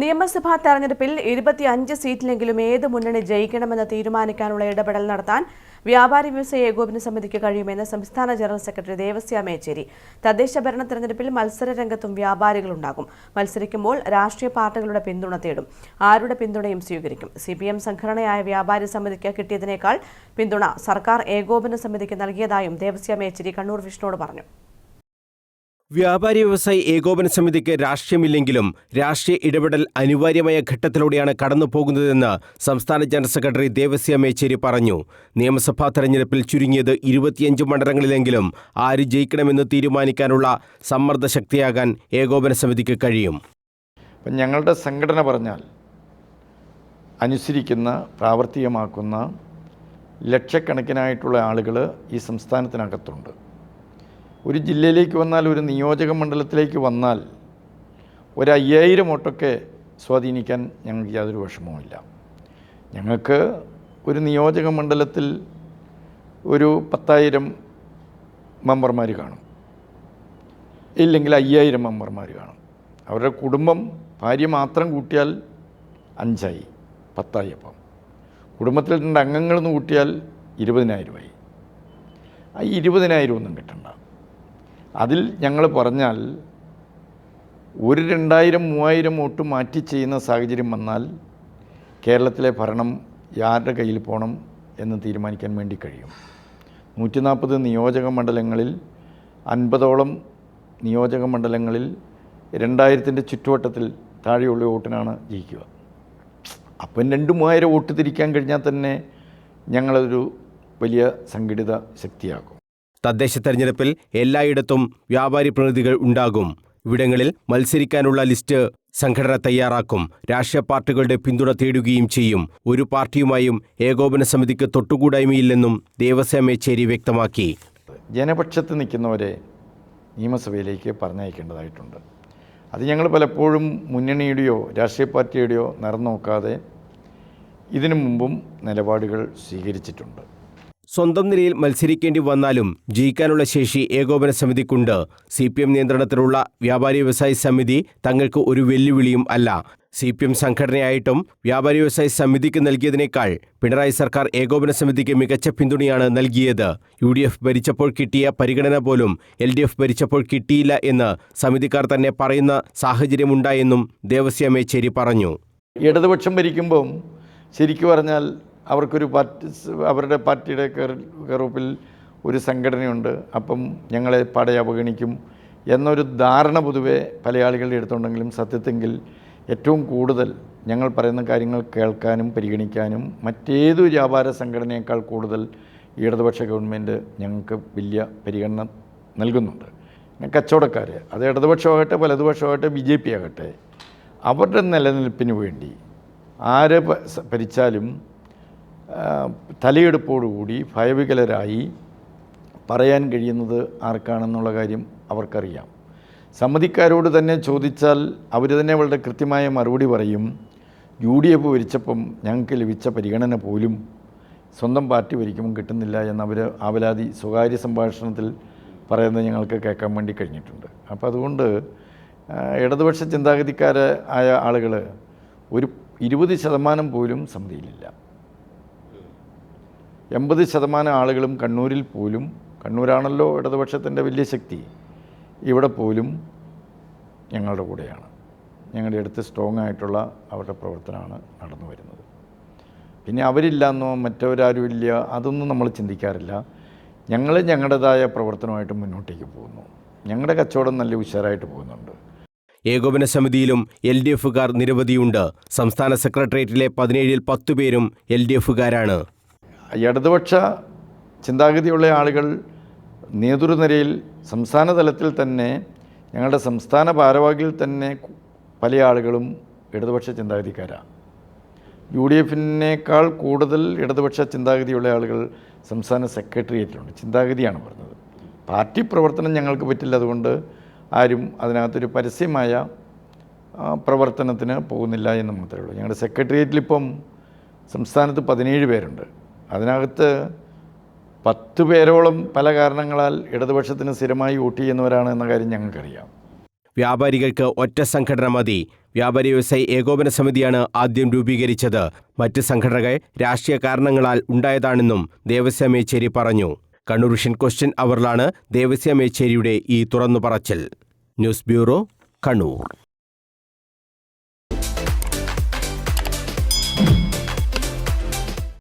നിയമസഭാ തെരഞ്ഞെടുപ്പിൽ 25 സീറ്റിലെങ്കിലും ഏത് മുന്നണി ജയിക്കണമെന്ന് തീരുമാനിക്കാനുള്ള ഇടപെടൽ നടത്താൻ വ്യാപാരി വ്യവസായ ഏകോപന സമിതിക്ക് കഴിയുമെന്ന് സംസ്ഥാന ജനറൽ സെക്രട്ടറി ദേവസ്യ മേച്ചേരി. തദ്ദേശ ഭരണ തെരഞ്ഞെടുപ്പിൽ മത്സര രംഗത്തും വ്യാപാരികളുണ്ടാകും. മത്സരിക്കുമ്പോൾ രാഷ്ട്രീയ പാർട്ടികളുടെ പിന്തുണ തേടും. ആരുടെ പിന്തുണയും സ്വീകരിക്കും. CPM സംഘടനയായ വ്യാപാരി സമിതിക്ക് കിട്ടിയതിനേക്കാൾ പിന്തുണ സർക്കാർ ഏകോപന സമിതിക്ക് നൽകിയതായും ദേവസ്യ മേച്ചേരി കണ്ണൂർ വിഷ്ണുവോട് പറഞ്ഞു. വ്യാപാരി വ്യവസായി ഏകോപന സമിതിക്ക് രാഷ്ട്രീയമില്ലെങ്കിലും രാഷ്ട്രീയ ഇടപെടൽ അനിവാര്യമായ ഘട്ടത്തിലൂടെയാണ് കടന്നു പോകുന്നതെന്ന് സംസ്ഥാന ജനറൽ സെക്രട്ടറി ദേവസ്യ മേച്ചേരി പറഞ്ഞു. നിയമസഭാ തെരഞ്ഞെടുപ്പിൽ ചുരുങ്ങിയത് 25 മണ്ഡലങ്ങളിലെങ്കിലും ആര് ജയിക്കണമെന്ന് തീരുമാനിക്കാനുള്ള സമ്മർദ്ദ ശക്തിയാകാൻ ഏകോപന സമിതിക്ക് കഴിയും. ഞങ്ങളുടെ സംഘടന പറഞ്ഞാൽ അനുസരിക്കുന്ന, പ്രാവർത്തികമാക്കുന്ന ലക്ഷക്കണക്കിനായിട്ടുള്ള ആളുകൾ ഈ സംസ്ഥാനത്തിനകത്തുണ്ട്. ഒരു ജില്ലയിലേക്ക് വന്നാൽ, ഒരു നിയോജക മണ്ഡലത്തിലേക്ക് വന്നാൽ 5000 വോട്ടൊക്കെ സ്വാധീനിക്കാൻ ഞങ്ങൾക്ക് യാതൊരു വിഷമവുമില്ല. ഞങ്ങൾക്ക് ഒരു നിയോജക മണ്ഡലത്തിൽ ഒരു 10,000 മെമ്പർമാർ കാണും, ഇല്ലെങ്കിൽ 5000 മെമ്പർമാർ കാണും. അവരുടെ കുടുംബം, ഭാര്യ മാത്രം കൂട്ടിയാൽ 5ആയി, 10ആയി. അപ്പം കുടുംബത്തിൽ 2 അംഗങ്ങളെന്ന് കൂട്ടിയാൽ 20,000ആയി. ആ 20,000 ഒന്നും കിട്ടണ്ട. അതിൽ ഞങ്ങൾ പറഞ്ഞാൽ ഒരു 2000-3000 വോട്ട് മാറ്റി ചെയ്യുന്ന സാഹചര്യം വന്നാൽ കേരളത്തിലെ ഭരണം ആരുടെ കയ്യിൽ പോകണം എന്ന് തീരുമാനിക്കാൻ വേണ്ടി കഴിയും. 140 നിയോജക മണ്ഡലങ്ങളിൽ 50ഓളം നിയോജക മണ്ഡലങ്ങളിൽ 2000-ൻ്റെ ചുറ്റുവട്ടത്തിൽ താഴെയുള്ള വോട്ടിനാണ് ജയിക്കുക. അപ്പം 2-3000 വോട്ട് തിരിക്കാൻ കഴിഞ്ഞാൽ തന്നെ ഞങ്ങളൊരു വലിയ സംഘടിത ശക്തിയാക്കും. തദ്ദേശ തെരഞ്ഞെടുപ്പിൽ എല്ലായിടത്തും വ്യാപാരി പ്രതിനിധികൾ ഉണ്ടാകും. ഇവിടങ്ങളിൽ മത്സരിക്കാനുള്ള ലിസ്റ്റ് സംഘടന തയ്യാറാക്കും. രാഷ്ട്രീയ പാർട്ടികളുടെ പിന്തുണ തേടുകയും ചെയ്യും. ഒരു പാർട്ടിയുമായും ഏകോപന സമിതിക്ക് തൊട്ടുകൂടായ്മയില്ലെന്നും ദേവസ്യ മേച്ചേരി വ്യക്തമാക്കി. ജനപക്ഷത്ത് നിൽക്കുന്നവരെ നിയമസഭയിലേക്ക് പറഞ്ഞയക്കേണ്ടതായിട്ടുണ്ട്. അത് ഞങ്ങൾ പലപ്പോഴും മുന്നണിയുടെയോ രാഷ്ട്രീയ പാർട്ടിയുടെയോ നിറം നോക്കാതെ ഇതിനു മുമ്പും നിലപാടുകൾ സ്വീകരിച്ചിട്ടുണ്ട്. സ്വന്തം നിലയിൽ മത്സരിക്കേണ്ടി വന്നാലും ജയിക്കാനുള്ള ശേഷി ഏകോപന സമിതിക്കുണ്ട്. CPM നിയന്ത്രണത്തിലുള്ള വ്യാപാരി വ്യവസായി സമിതി തങ്ങൾക്ക് ഒരു വെല്ലുവിളിയും അല്ല. CPM സംഘടനയായിട്ടും വ്യാപാരി വ്യവസായി സമിതിക്ക് നൽകിയതിനേക്കാൾ പിണറായി സർക്കാർ ഏകോപന സമിതിക്ക് മികച്ച പിന്തുണയാണ് നൽകിയത്. UDF ഭരിച്ചപ്പോൾ കിട്ടിയ പരിഗണന പോലും LDF ഭരിച്ചപ്പോൾ കിട്ടിയില്ല എന്ന് സമിതിക്കാർ തന്നെ പറയുന്ന സാഹചര്യമുണ്ടായെന്നും ദേവസ്യ മേച്ചേരി പറഞ്ഞു. ഇടതുപക്ഷം ഭരിക്കുമ്പം ശരിക്കു പറഞ്ഞാൽ അവർക്കൊരു അവരുടെ പാർട്ടിയുടെ കെറുപ്പിൽ ഒരു സംഘടനയുണ്ട്, അപ്പം ഞങ്ങളെ പാടെ അവഗണിക്കും എന്നൊരു ധാരണ പൊതുവെ പല ആളുകളുടെ അടുത്തുണ്ടെങ്കിലും സത്യത്തെങ്കിൽ ഏറ്റവും കൂടുതൽ ഞങ്ങൾ പറയുന്ന കാര്യങ്ങൾ കേൾക്കാനും പരിഗണിക്കാനും മറ്റേതു വ്യാപാര സംഘടനയേക്കാൾ കൂടുതൽ ഇടതുപക്ഷ ഗവൺമെൻറ് ഞങ്ങൾക്ക് വലിയ പരിഗണന നൽകുന്നുണ്ട്. കച്ചവടക്കാർ, അത് ഇടതുപക്ഷമാകട്ടെ വലതുപക്ഷമാകട്ടെ BJP ആകട്ടെ, അവരുടെ നിലനിൽപ്പിന് വേണ്ടി ആര് ഭരിച്ചാലും തലയെടുപ്പോടുകൂടി ഭയവികലരായി പറയാൻ കഴിയുന്നത് ആർക്കാണെന്നുള്ള കാര്യം അവർക്കറിയാം. സമിതിക്കാരോട് തന്നെ ചോദിച്ചാൽ അവർ തന്നെ വളരെ കൃത്യമായ മറുപടി പറയും. UDF ഭരിച്ചപ്പം ഞങ്ങൾക്ക് ലഭിച്ച പരിഗണന പോലും സ്വന്തം പാർട്ടി ഭരിക്കുമ്പം കിട്ടുന്നില്ല എന്നവർ ആവലാതി സ്വകാര്യ സംഭാഷണത്തിൽ പറയുന്നത് ഞങ്ങൾക്ക് കേൾക്കാൻ വേണ്ടി കഴിഞ്ഞിട്ടുണ്ട്. അപ്പോൾ അതുകൊണ്ട് ഇടതുപക്ഷ ചിന്താഗതിക്കാരായ ആളുകൾ ഒരു 20% പോലും സമിതിയിലില്ല. 80% ആളുകളും കണ്ണൂരിൽ പോലും, കണ്ണൂരാണല്ലോ ഇടതുപക്ഷത്തിൻ്റെ വലിയ ശക്തി, ഇവിടെ പോലും ഞങ്ങളുടെ കൂടെയാണ്. ഞങ്ങളുടെ അടുത്ത് സ്ട്രോങ് ആയിട്ടുള്ള അവരുടെ പ്രവർത്തനമാണ് നടന്നു വരുന്നത്. പിന്നെ അവരില്ലെന്നോ മറ്റവരാരുമില്ല അതൊന്നും നമ്മൾ ചിന്തിക്കാറില്ല. ഞങ്ങൾ ഞങ്ങളുടേതായ പ്രവർത്തനമായിട്ട് മുന്നോട്ടേക്ക് പോകുന്നു. ഞങ്ങളുടെ കച്ചവടം നല്ല ഉഷാറായിട്ട് പോകുന്നുണ്ട്. ഏകോപന സമിതിയിലും LDFകാർ നിരവധിയുണ്ട്. സംസ്ഥാന സെക്രട്ടേറിയറ്റിലെ 17-ൽ 10 പേരും LDFകാരാണ്. ഇടതുപക്ഷ ചിന്താഗതിയുള്ള ആളുകൾ നേതൃനിരയിൽ സംസ്ഥാന തലത്തിൽ തന്നെ, ഞങ്ങളുടെ സംസ്ഥാന ഭാരവാഹിയിൽ തന്നെ പല ആളുകളും ഇടതുപക്ഷ ചിന്താഗതിക്കാരാണ്. UDFനേക്കാൾ കൂടുതൽ ഇടതുപക്ഷ ചിന്താഗതിയുള്ള ആളുകൾ സംസ്ഥാന സെക്രട്ടേറിയറ്റിലുണ്ട്. ചിന്താഗതിയാണ് പറഞ്ഞത്. പാർട്ടി പ്രവർത്തനം ഞങ്ങൾക്ക് പറ്റില്ല, അതുകൊണ്ട് ആരും അതിനകത്തൊരു പരസ്യമായ പ്രവർത്തനത്തിന് പോകുന്നില്ല എന്ന് മാത്രമേ ഉള്ളൂ. ഞങ്ങളുടെ സെക്രട്ടേറിയറ്റിലിപ്പം സംസ്ഥാനത്ത് 17 പേരുണ്ട്. അതിനകത്ത് 10 പേരോളം പല കാരണങ്ങളാൽ ഇടതുപക്ഷത്തിന് സ്ഥിരമായി വോട്ട് ചെയ്യുന്നവരാണ് എന്ന കാര്യം ഞങ്ങൾക്കറിയാം. വ്യാപാരികൾക്ക് ഒറ്റ സംഘടന മതി. വ്യാപാരി വ്യവസായി ഏകോപന സമിതിയാണ് ആദ്യം രൂപീകരിച്ചത്. മറ്റ് സംഘടനകൾ രാഷ്ട്രീയ കാരണങ്ങളാൽ ഉണ്ടായതാണെന്നും ദേവസ്യാം യെച്ചൂരി പറഞ്ഞു. കണ്ണൂർ വിഷൻ ക്വസ്റ്റ്യൻ അവറിലാണ് ദേവസ്യാം യെച്ചൂരിയുടെ ഈ തുറന്നുപറച്ചിൽ. News bureau, Kannur.